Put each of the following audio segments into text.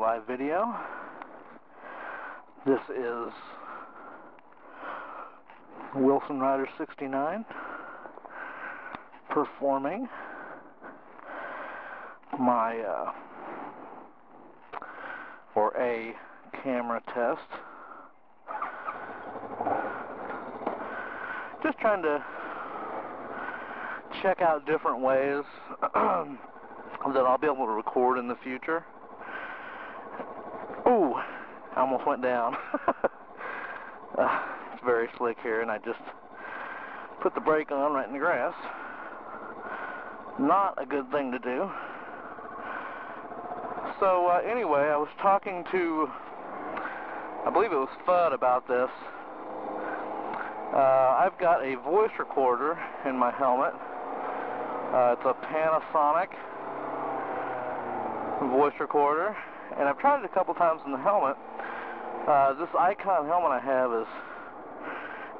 live video. This is Wilson Rider 69 performing my a camera test. Just trying to check out different ways that I'll be able to record in the future. Ooh, I almost went down. It's very slick here, and I just put the brake on right in the grass. Not a good thing to do. So anyway, I was talking to, I believe it was Fudd, about this. I've got a voice recorder in my helmet. It's a Panasonic voice recorder, and I've tried it a couple times in the helmet. This Icon helmet I have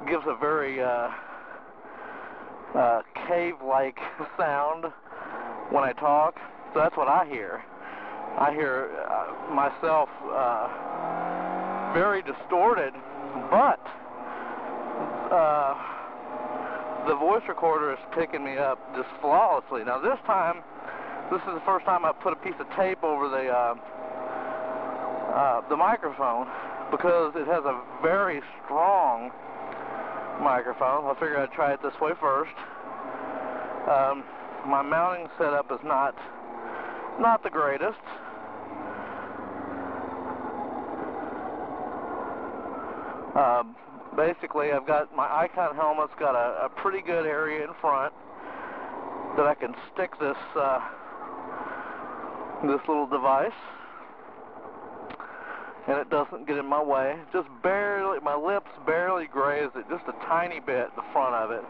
gives a very cave-like sound when I talk, so that's what I hear. I hear myself very distorted, but the voice recorder is picking me up just flawlessly. Now this time, this is the first time I've put a piece of tape over the microphone, because it has a very strong microphone. I figured I'd try it this way first. My mounting setup is not the greatest. Basically, I've got my Icon helmet's got a pretty good area in front that I can stick this little device, and it doesn't get in my way. Just barely, my lips barely graze it, just a tiny bit, the front of it,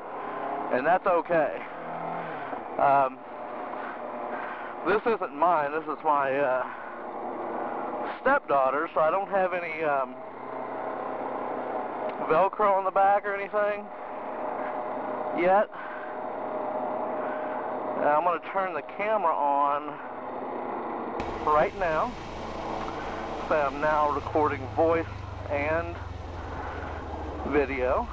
and that's okay. This isn't mine. This is my stepdaughter, so I don't have any Velcro on the back or anything yet. I'm going to turn the camera on right now. So I'm now recording voice and video.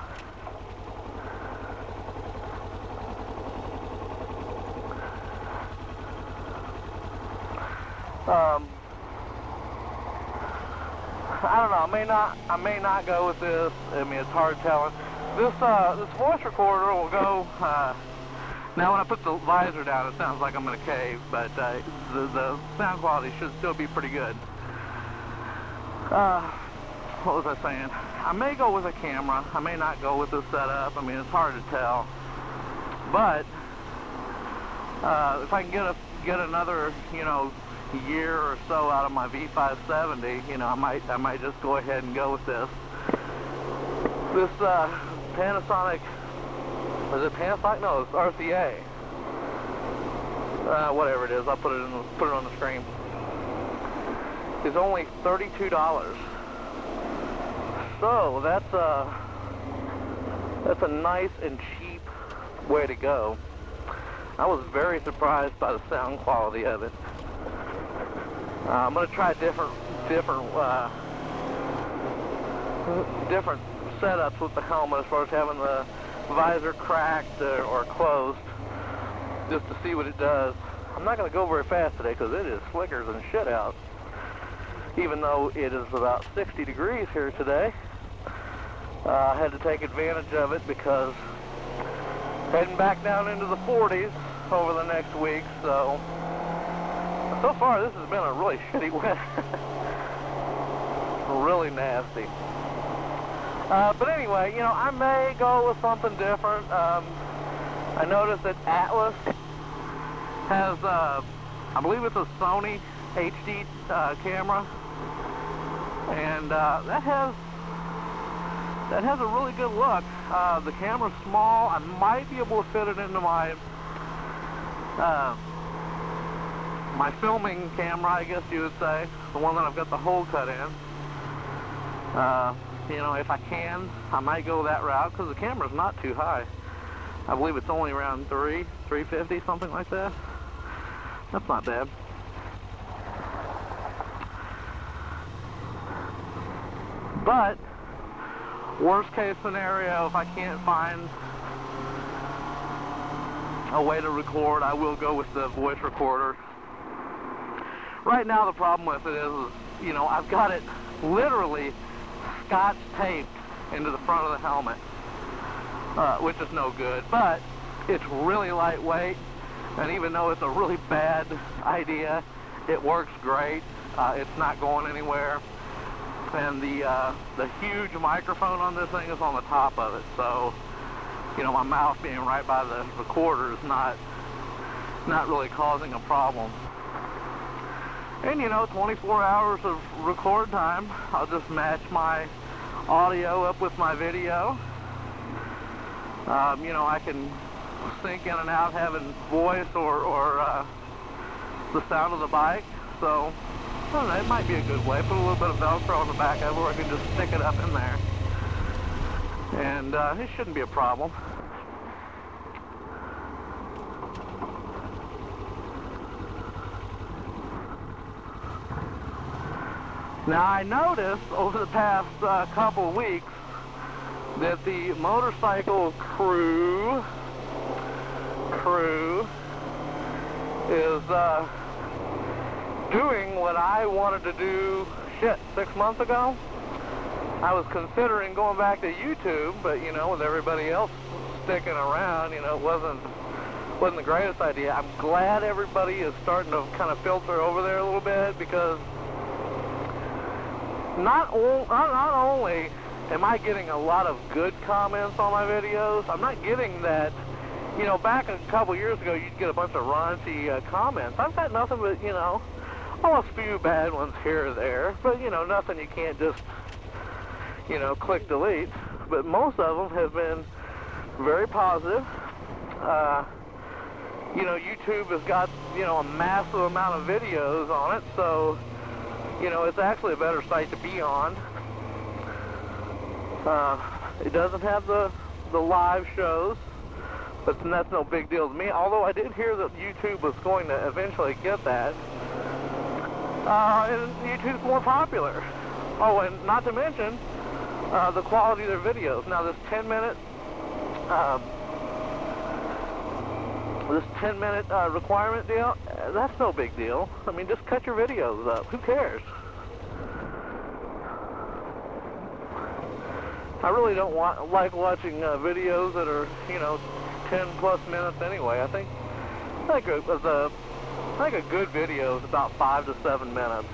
I don't know. I may not go with this. I mean, it's hard telling. This voice recorder will go. Now, when I put the visor down, it sounds like I'm in a cave, but the sound quality should still be pretty good. What was I saying? I may go with a camera. I may not go with this setup. I mean, it's hard to tell. But if I can get another, year or so out of my V570, I might just go ahead and go with this. This Panasonic, is it Panasonic? No, it's RCA. Whatever it is, I'll put it on the screen. It's only $32. So that's a nice and cheap way to go. I was very surprised by the sound quality of it. I'm going to try different setups with the helmet, as far as having the visor cracked or closed, just to see what it does. I'm not going to go very fast today because it is slicker than shit out, even though it is about 60 degrees here today. I had to take advantage of it because heading back down into the 40s over the next week, so far this has been a really shitty winter. Really nasty. But anyway, I may go with something different. I noticed that Atlas has, I believe it's a Sony HD camera, and that has a really good look. The camera's small. I might be able to fit it into my filming camera, I guess you would say, the one that I've got the hole cut in. If I can, I might go that route, because the camera's not too high. I believe it's only around 350, something like that. That's not bad. But worst case scenario, if I can't find a way to record, I will go with the voice recorder. Right now the problem with it is, you know, I've got it literally scotch taped into the front of the helmet, which is no good, but it's really lightweight, and even though it's a really bad idea, it works great. It's not going anywhere, and the huge microphone on this thing is on the top of it, so you know, my mouth being right by the recorder is not really causing a problem. And you know, 24 hours of record time, I'll just match my audio up with my video. You know, I can sync in and out having voice or the sound of the bike, so I don't know, it might be a good way. Put a little bit of Velcro on the back of it, or I can just stick it up in there, and it shouldn't be a problem. Now I noticed over the past couple of weeks that the motorcycle crew is doing what I wanted to do, 6 months ago. I was considering going back to YouTube, but you know, with everybody else sticking around, you know, it wasn't the greatest idea. I'm glad everybody is starting to kind of filter over there a little bit, because not only am I getting a lot of good comments on my videos, I'm not getting that, you know, back a couple years ago you'd get a bunch of raunchy comments. I've got nothing but, you know, a few bad ones here or there, but you know, nothing you can't just, you know, click delete. But most of them have been very positive. You know, YouTube has got, you know, a massive amount of videos on it, so you know, it's actually a better site to be on. It doesn't have the live shows, but that's no big deal to me, although I did hear that YouTube was going to eventually get that. And YouTube's more popular. Oh, and not to mention the quality of their videos. Now this 10-minute requirement deal, that's no big deal. I mean, just cut your videos up. Who cares? I really don't like watching videos that are, you know, 10+ minutes anyway. I think a good video is about 5 to 7 minutes.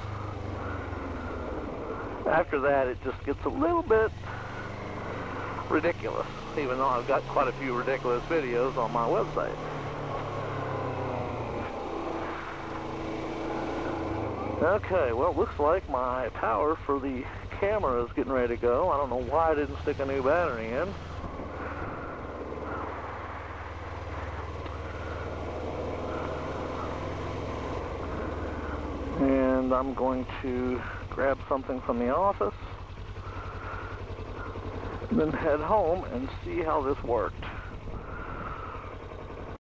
After that, it just gets a little bit ridiculous, even though I've got quite a few ridiculous videos on my website. Okay, well, it looks like my power for the camera is getting ready to go. I don't know why I didn't stick a new battery in. And I'm going to grab something from the office, and then head home and see how this worked.